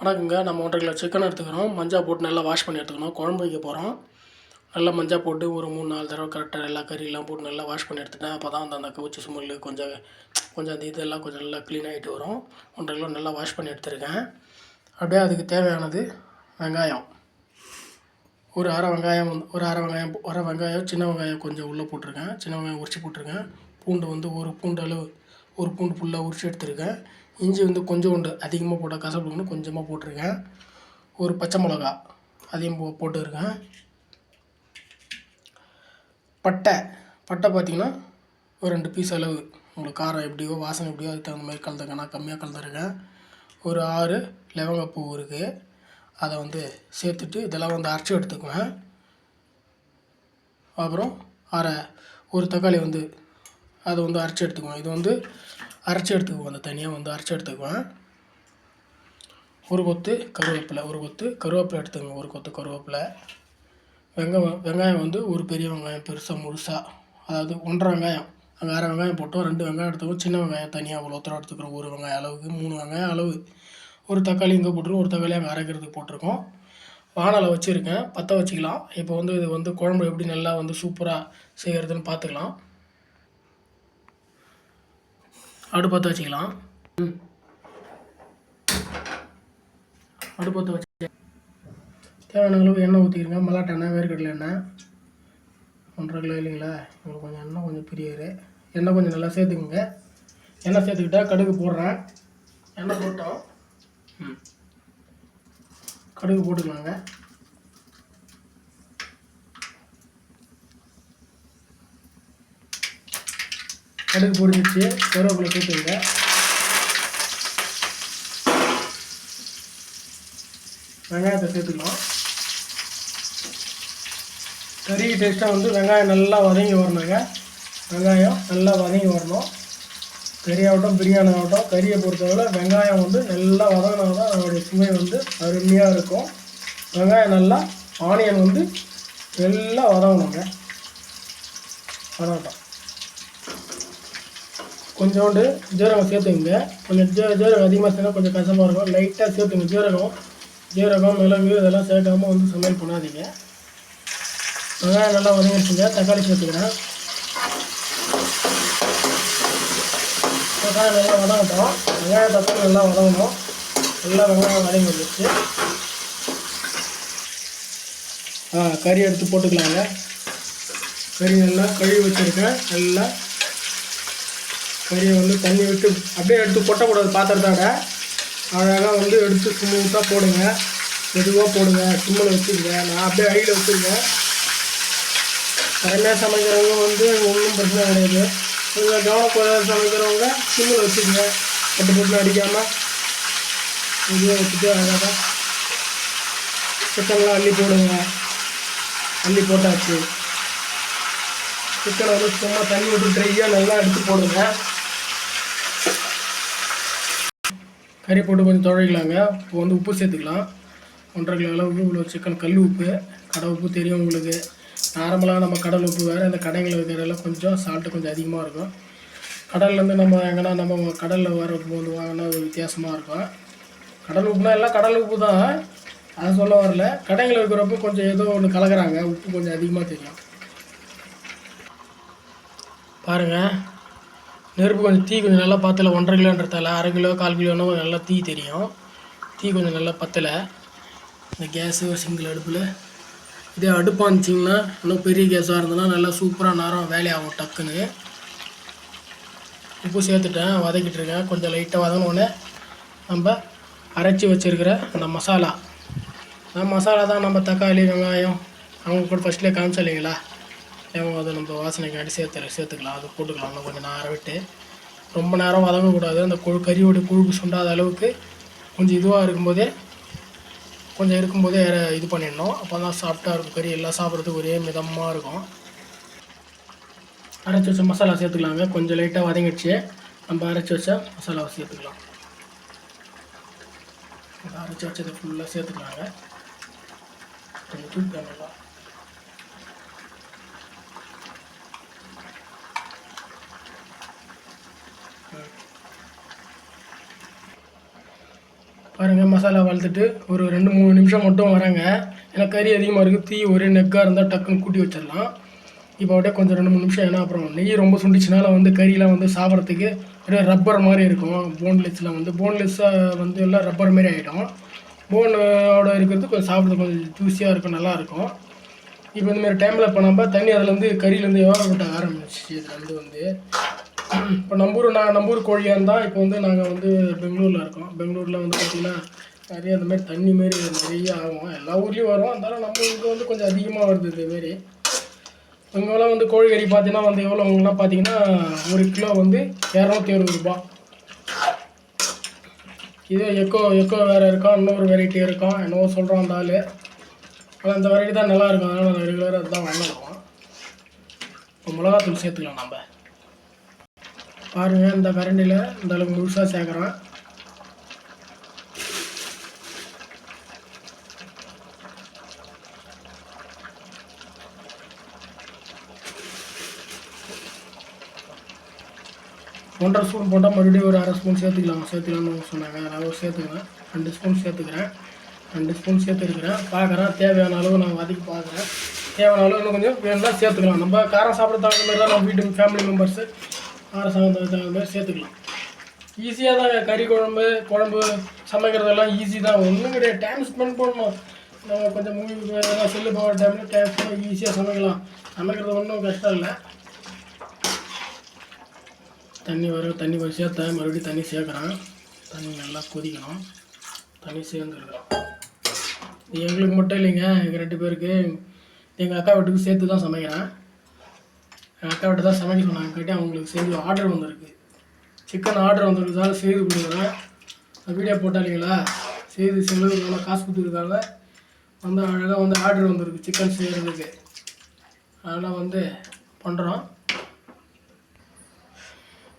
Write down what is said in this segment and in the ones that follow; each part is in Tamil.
வணக்கங்க. நம்ம 1.5 கிலோ சிக்கன் எடுத்துக்கிறோம். மஞ்சள் போட்டு நல்லா வாஷ் பண்ணி எடுத்துக்கணும். குழம்பு வைக்க போகிறோம். நல்லா மஞ்சள் போட்டு ஒரு 3-4 தடவை கரெக்டாக எல்லா கறியெல்லாம் போட்டு நல்லா வாஷ் பண்ணி எடுத்துட்டேன். அப்போ தான் அந்த கவுச்சி ஸ்மெல்லு கொஞ்சம் அந்த இதெல்லாம் கொஞ்சம் நல்லா க்ளீன் ஆகிட்டு வரும். 1.5 கிலோ நல்லா வாஷ் பண்ணி எடுத்துருக்கேன். அப்படியே அதுக்கு தேவையானது வெங்காயம், ஒரு அரை வெங்காயம், சின்ன வெங்காயம் கொஞ்சம் உள்ளே போட்டிருக்கேன். சின்ன வெங்காயம் உரித்து போட்டிருக்கேன். பூண்டு வந்து ஒரு பூண்டு ஃபுல்லாக உரித்து எடுத்துருக்கேன். இஞ்சி வந்து கொஞ்சோண்டு, அதிகமாக போட்டால் கசப்புன்னு கொஞ்சமாக போட்டிருக்கேன். ஒரு பச்சை மிளகா அதையும் போட்டுருக்கேன். பட்டை பார்த்திங்கன்னா ஒரு 2 பீஸ் அளவு, உங்களுக்கு காரம் எப்படியோ வாசனை எப்படியோ அதுக்கு தகுந்த மாதிரி கலந்துருக்கேன். நான் கம்மியாக கலந்துருக்கேன். ஒரு 6 லவங்கப்பூ இருக்குது, அதை வந்து சேர்த்துட்டு இதெல்லாம் வந்து அரைச்சி எடுத்துக்குவேன். அப்புறம் ஒரு தக்காளி வந்து அதை வந்து அரைச்சி எடுத்துக்குவேன். இது வந்து அரைச்சி எடுத்துக்குவேன், அந்த தனியாக வந்து அரைச்சி எடுத்துக்குவேன். ஒரு கொத்து கருவேப்பிலை எடுத்துக்கோங்க. ஒரு கொத்து கருவேப்பிலை. வெங்காயம் வந்து ஒரு பெரிய வெங்காயம் பெருசாக முழுசாக, அதாவது 1.5 வெங்காயம், அங்கே அரை வெங்காயம் போட்டோம். 2 வெங்காயம் எடுத்துக்கோம். சின்ன வெங்காயம் தனியாக அவ்வளோ தூரம் எடுத்துக்கிறோம். ஒரு வெங்காயம் அளவுக்கு 3 வெங்காயம் அளவு. ஒரு தக்காளி இங்கே போட்டுருக்கோம். ஒரு தக்காளி அங்கே அரைக்கிறதுக்கு போட்டிருக்கோம். வானலை வச்சுருக்கேன், பற்ற வச்சுக்கலாம். இப்போ வந்து இது வந்து குழம்பு எப்படி நல்லா வந்து சூப்பராக செய்கிறதுன்னு பார்த்துக்கலாம். அடுப்பு பற்ற வச்சுக்கலாம். அடுப்பத்தை வச்சு தேவையான அளவு எண்ணெய் ஊற்றிக்கிறங்க. மல்லாட்டை எண்ணெய், வேர்க்கடலை எண்ணெய். 1.5 கிலோ இல்லைங்களா, உங்களுக்கு கொஞ்சம் எண்ணெய் கொஞ்சம் பிரியரு. எண்ணெய் கொஞ்சம் நல்லா சேர்த்துக்குங்க. எண்ணெய் சேர்த்துக்கிட்டா கடுகு போடுறேன். எண்ணெய் போட்டோம், கடுகு போட்டுக்கலாங்க. கடுகு பொரிஞ்சிச்சு, கருவேப்பிலை சேர்த்துங்க. வெங்காயத்தை சேர்த்துக்கலாம். கறி டேஸ்ட்டாக வந்து வெங்காயம் நல்லா வதங்கி வரணுங்க. வெங்காயம் நல்லா வதங்கி வரணும். கறியாகட்டும் பிரியாணி ஆகட்டும், கறியை பொறுத்தவரை வெங்காயம் வந்து நல்லா வதங்கினா தான் அதோடைய சுவை வந்து அருமையாக இருக்கும். வெங்காயம் நல்லா, ஆனியன் வந்து நல்லா வதங்கணுங்க. வதங்கட்டும். கொஞ்சோண்டு ஜீரகம் சேர்த்துங்க. கொஞ்சம் ஜீரகம் அதிகமாக சேர்த்தா கொஞ்சம் கஷ்டமாக இருக்கும். லைட்டாக சேர்த்துங்க. ஜீரகம், மிளகு இதெல்லாம் சேர்க்காமல் வந்து சமையல் பண்ணாதீங்க. வெங்காயம் நல்லா வதங்கிடுச்சுங்க. தக்காளி சேர்த்துக்கிறேன். வெங்காயம் நல்லா வதங்கட்டும். வெங்காயம் தக்காளி நல்லா வதங்கணும். நல்லா வெங்காயம் வதங்கி வந்துடுச்சு. கறி எடுத்து போட்டுக்கலாங்க. கறி நல்லா கழுவி வச்சுருக்கேன். நல்லா கறியை வந்து தண்ணி விட்டு அப்படியே எடுத்து கொட்டக்கூடாது. பாத்திரத்தோட அழகாக வந்து எடுத்து ஸ்மூத்தாக போடுங்க. மெதுவாக போடுங்க. சிம்மில் வச்சுருங்க. நான் அப்படியே அடியில் வச்சுருக்கேன். கரெக்டாக சமைக்கிறவங்க வந்து ஒன்றும் பிரச்சனை கிடையாது. கொஞ்சம் கவனக்குறைவாக சமைக்கிறவங்க சிம்மில் வச்சுருங்க. போட்டு அடிக்காமல் மெதுவாக வச்சுட்டு அழகாக சிக்கன்லாம் அள்ளி போடுங்க. அள்ளி போட்டாச்சு. சிக்கனை வந்து சும்மா தண்ணி விட்டு ட்ரையாக நல்லா எடுத்து போடுங்க. கறி போட்டு கொஞ்சம் துவைக்கலாங்க. இப்போ வந்து உப்பு சேர்த்துக்கலாம். 1.5 கிலோ அளவுக்கு இவ்வளோ சிக்கன். கல் உப்பு, கடை உப்பு தெரியும் உங்களுக்கு. நார்மலாக நம்ம கடல் உப்பு வேறு, இந்த கடைகளில் இருக்கிறதெல்லாம் கொஞ்சம் சால்ட்டு கொஞ்சம் அதிகமாக இருக்கும். கடல்லேருந்து நம்ம எங்கன்னா நம்ம கடலில் வர உப்பு வந்து வாங்கினா ஒரு வித்தியாசமாக இருக்கும். கடல் உப்புனா எல்லாம் கடல் உப்பு தான், அதை சொல்ல வரல. கடைகளில் இருக்கிறப்ப கொஞ்சம் ஏதோ ஒன்று கலக்கிறாங்க, உப்பு கொஞ்சம் அதிகமாக தெரியும். பாருங்கள், நெருப்பு கொஞ்சம் தீ கொஞ்சம் நல்லா பற்றலை. 1.5 கிலோன்றதால 1/2 கிலோ 1/4 கிலோன்னா கொஞ்சம் நல்லா தீ தெரியும். தீ கொஞ்சம் நல்லா பற்றலை. இந்த கேஸு ஒரு சிங்கிள் அடுப்பில், இதே அடுப்பாக இருந்துச்சிங்கன்னா இன்னும் பெரிய கேஸாக இருந்ததுன்னா நல்லா சூப்பராக நேரம் வேலையாகும் டக்குன்னு. உப்பு சேர்த்துட்டேன், வதக்கிட்டுருக்கேன். கொஞ்சம் லைட்டாக வதங்கினோடனே நம்ம அரைச்சி வச்சுருக்கிற அந்த மசாலா தான். நம்ம தக்காளி, வெங்காயம் அவங்க கூட ஃபஸ்ட்லேயே காமிச்சா இல்லைங்களா, அதை நம்ம வாசனைக்காண்டி சேர்த்துக்கலாம். அது போட்டுக்கலாம். இன்னும் கொஞ்சம் நேரம் விட்டு, ரொம்ப நேரம் வதங்கக்கூடாது. அந்த கறியோட கொழுப்பு சுண்டாத அளவுக்கு கொஞ்சம் இதுவாக இருக்கும்போதே இது பண்ணிடணும். அப்போ தான் சாஃப்டாக இருக்கும். கறி எல்லாம் சாப்பிட்றதுக்கு ஒரே மிதமாக இருக்கும். அரைச்சி வச்ச மசாலா சேர்த்துக்கலாங்க. கொஞ்சம் லைட்டாக வதங்கிடுச்சு. நம்ம அரைச்சி வச்ச மசாலாவை சேர்த்துக்கலாம். அரைச்சி வச்சதை ஃபுல்லாக சேர்த்துக்கலாங்க. கொஞ்சம் தூக்கலாம் நல்லா. பாருங்கள் மசாலா வளர்த்துட்டு ஒரு 2-3 நிமிஷம் மட்டும் வராங்க. ஏன்னா கறி அதிகமாக இருக்குது, தீ ஒரே நெக்காக இருந்தால் டக்குன்னு கூட்டி வச்சிடலாம். இப்போ அப்படியே கொஞ்சம் 2-3 நிமிஷம், ஏன்னா அப்புறம் நெய் ரொம்ப சுண்டிச்சுனால வந்து கறியெலாம் வந்து சாப்பிட்றதுக்கு அப்படியே ரப்பர் மாதிரி இருக்கும். போன்லெஸ்லாம் வந்து போன்லெஸ்ஸாக வந்து எல்லாம் ரப்பர் மாரி ஆகிடும். போனோட இருக்கிறது கொஞ்சம் சாப்பிட்றது கொஞ்சம் ஜூஸியாக இருக்கும், நல்லாயிருக்கும். இப்போ இந்தமாரி டைமில் இப்போ நம்ம தண்ணி அதுலேருந்து கறியிலேருந்து எவ்வளோ ஆரம்பிச்சு. இதுலேருந்து வந்து இப்போ நம்பூர் கோழியாக இருந்தால் இப்போ வந்து நாங்கள் வந்து பெங்களூரில் இருக்கோம். பெங்களூரில் வந்து பார்த்திங்கன்னா நிறைய இந்தமாரி தண்ணி மாரி நிறைய ஆகும். எல்லா ஊர்லேயும் வரும், இருந்தாலும் நம்ம இங்கே வந்து கொஞ்சம் அதிகமாக வருது இதுமாரி. இங்கெல்லாம் வந்து கோழி கறி பார்த்தீங்கன்னா வந்து எவ்வளோங்கலாம் பார்த்தீங்கன்னா 1 கிலோ வந்து 260 ரூபா. இதே எக்கோ வேறு இருக்கும், இன்னொரு வெரைட்டி இருக்கும், என்னவோ சொல்கிறோம் அந்த ஆள். ஆனால் இந்த வெரைட்டி தான் நல்லாயிருக்கும், அதனால் நான் ரெகுலராக அதுதான் வாங்கிடுவோம். இப்போ மிளகாத்தூள் சேர்த்துக்கலாம் நம்ம. பாருங்கள் இந்த கரண்டியில் இந்த அளவுக்கு முழுசாக சேர்க்குறோம். ஒன்றரை ஸ்பூன் போட்டால் மறுபடியும் ஒரு அரை ஸ்பூன் சேர்த்துக்கலாம்னு சொன்னாங்க. நான் சேர்த்துக்கிறேன், 2 ஸ்பூன் சேர்த்துக்கிறேன். 2 ஸ்பூன் சேர்த்துருக்கிறேன். பார்க்குறேன் தேவையான அளவு நான் வதக்கி பார்க்குறேன். தேவையான அளவு இன்னும் கொஞ்சம் வேணும்னா சேர்த்துக்கலாம். நம்ம காரம் சாப்பிட தகுந்த மாதிரி தான் நம்ம வீட்டு ஃபேமிலி மெம்பர்ஸு காரம் சாப்பிட தகுந்த மாதிரி சேர்த்துக்கலாம். ஈஸியாக தான் கறி குழம்பு சமைக்கிறதெல்லாம் ஈஸி தான், ஒன்றும் கிடையாது. டைம் ஸ்பெண்ட் பண்ணணும். நம்ம கொஞ்சம் மூவி செல்லு போகிற டைமில் டைம் ஸ்பெண்ட் ஈஸியாக சமைக்கலாம். சமைக்கிறது ஒன்றும் கஷ்டம் இல்லை. தண்ணி சேர்த்தேன், மறுபடியும் தண்ணி சேர்க்குறேன். தண்ணி நல்லா கொதிக்கணும். தண்ணி சேர்ந்துருக்குறோம். இது எங்களுக்கு மட்டும் இல்லைங்க, எங்கள் 2 பேருக்கு, எங்கள் அக்கா வீட்டுக்கு சேர்த்து தான் சமைக்கிறேன். எங்கள் அக்கா வீட்டு தான் சமைக்க சொன்னாங்க. கேட்டு அவங்களுக்கு செஞ்சு ஆர்டர் வந்திருக்கு, சிக்கன் ஆர்டர் வந்திருக்குதால செய்து கொடுக்குறேன். வீடியோ போட்டா இல்லைங்களா, செய்து செஞ்சதுக்கான காசு கொடுத்துருக்காங்க. வந்து அழகாக வந்து ஆர்டர் வந்திருக்கு சிக்கன் செய்கிறதுக்கு. அதனால் வந்து பண்ணுறோம்.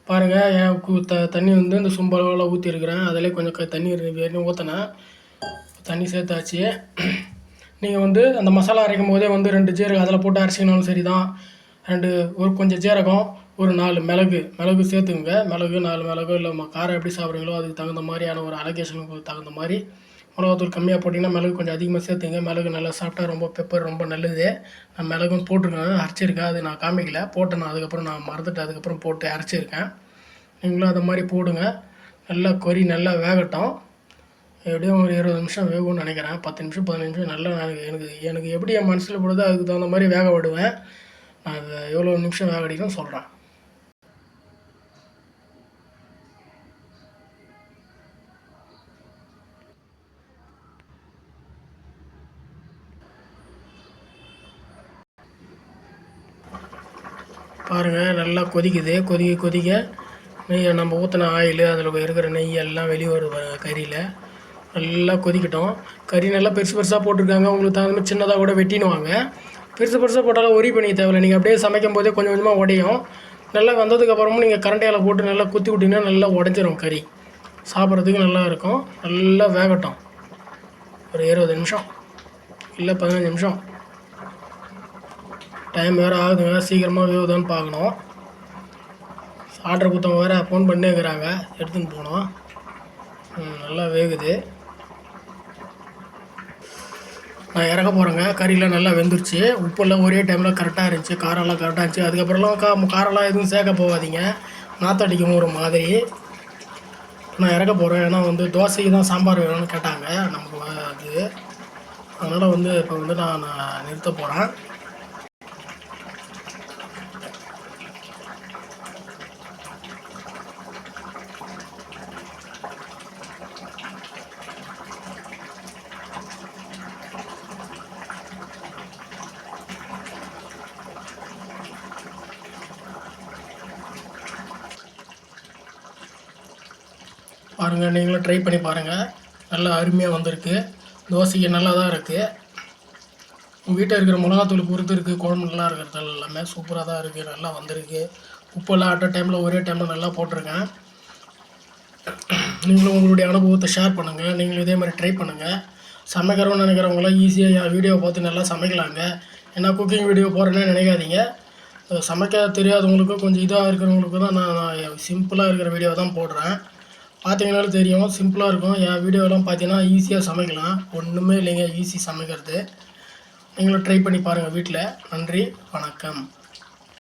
பாருங்கள், என் தண்ணி வந்து இந்த சும்பளவில் ஊற்றிருக்கிறேன். அதிலே கொஞ்சம் தண்ணி வேணும் ஊற்றினேன். தண்ணி சேர்த்தாச்சு. நீங்கள் வந்து அந்த மசாலா அரைக்கும் போதே வந்து 2 ஜீரகம் அதில் போட்டு அரைச்சிங்கனாலும் சரி தான். ஒரு கொஞ்சம் ஜீரகம், ஒரு 4 மிளகு சேர்த்துக்குங்க. 4 மிளகு இல்லை காரம் எப்படி சாப்பிட்றீங்களோ அதுக்கு தகுந்த மாதிரியான ஒரு அலோகேஷனுக்கு தகுந்த மாதிரி மிளகாத்தூள் கம்மியாக போட்டிங்கன்னா மிளகு கொஞ்சம் அதிகமாக சேர்த்துங்க. மிளகு நல்லா சாப்பிட்டா ரொம்ப பெப்பர் ரொம்ப நல்லது. நான் மிளகும் போட்டிருக்கேன், அரைச்சிருக்கேன். அது நான் காமிக்கல, போட்டேன் நான், அதுக்கப்புறம் நான் மறந்துட்டு அதுக்கப்புறம் போட்டு அரைச்சிருக்கேன். நீங்களும் அதை மாதிரி போடுங்க. நல்லா கறி நல்லா வேகட்டும். எப்படியும் ஒரு 20 நிமிஷம் வேகும்னு நினைக்கிறேன். 10 நிமிஷம் 15 நிமிஷம் நல்லா எனக்கு எப்படி என் மனசில் போடுதோ அதுக்கு தகுந்த மாதிரி வேக விடுவேன். நான் அதை எவ்வளோ நிமிஷம் வேக அடிக்கணும்னு சொல்கிறேன். பாருங்கள் நல்லா கொதிக்குது. கொதிக்க நெய் நம்ம ஊற்றின ஆயில், அதில் இருக்கிற நெய் எல்லாம் வெளியே வருது கறியில். நல்லா கொதிக்கட்டும். கறி நல்லா பெருசாக போட்டிருக்காங்க, உங்களுக்கு தகுந்த மாதிரி சின்னதாக கூட வெட்டினுவாங்க. பெருசாக போட்டாலும் ஒரி பண்ணிக்க தேவையில்லை. நீங்கள் அப்படியே சமைக்கும் போதே கொஞ்சம் கொஞ்சமாக உடையும். நல்லா வந்ததுக்கப்புறமும் நீங்கள் கரண்டியால் போட்டு நல்லா குத்தி விட்டிங்கன்னா நல்லா உடஞ்சிரும். கறி சாப்பிட்றதுக்கு நல்லா இருக்கும். நல்லா வேகட்டும். ஒரு 20 நிமிஷம் இல்லை 15 நிமிஷம். டைம் வேறு ஆகுதுங்க, சீக்கிரமாக வேகுதான்னு பார்க்கணும். ஆர்டர் கொடுத்தவங்க வேறு ஃபோன் பண்ணி இருக்கிறாங்க, எடுத்துன்னு போனோம். நல்லா வேகுது. நான் இறக்க போகிறேங்க. கறியெலாம் நல்லா வெந்துருச்சு. உப்பெல்லாம் ஒரே டைமில் கரெக்டாக இருந்துச்சு, காரம்லாம் கரெக்டாக இருந்துச்சு. அதுக்கப்புறம்லாம் காரம்லாம் எதுவும் சேர்க்க போகாதீங்க, நாற்றடிக்கும் ஒரு மாதிரி. நான் இறக்க போகிறேன். ஏன்னா வந்து தோசைக்கு தான் சாம்பார் வேணும்னு கேட்டாங்க நமக்கு அது. அதனால் வந்து இப்போ வந்து நான் நிறுத்த போகிறேன். பாருங்கள், நீங்களும் ட்ரை பண்ணி பாருங்கள். நல்லா அருமையாக வந்திருக்கு. தோசைக்கு நல்லா தான் இருக்குது. உங்கள் வீட்டில் இருக்கிற மிளகாத்தூள் பொறுத்து இருக்குது. குழம்பு நல்லா இருக்கிறது எல்லாமே சூப்பராக தான் இருக்குது. நல்லா வந்திருக்கு. உப்பெல்லாம் அட் டைமில் ஒரே டைமில் நல்லா போட்டிருக்கேன். நீங்களும் உங்களுடைய அனுபவத்தை ஷேர் பண்ணுங்கள். நீங்களும் இதே மாதிரி ட்ரை பண்ணுங்கள். சமைக்கிறோன்னு நினைக்கிறவங்களாம் ஈஸியாக வீடியோவை பார்த்து நல்லா சமைக்கலாங்க. ஏன்னா குக்கிங் வீடியோ போடுறேன்னு நினைக்காதீங்க. சமைக்க தெரியாதவங்களுக்கு கொஞ்சம் இதாக இருக்கிறவங்களுக்கு தான் நான் சிம்பிளாக இருக்கிற வீடியோ தான் போடுறேன். பார்த்தீங்கனாலும் தெரியும், சிம்பிளாக இருக்கும். என் வீடியோலாம் பார்த்தீங்கன்னா ஈஸியாக சமைக்கலாம். ஒன்றுமே இல்லைங்க, ஈஸி சமைக்கிறது. நீங்களும் ட்ரை பண்ணி பாருங்கள் வீட்டில். நன்றி, வணக்கம்.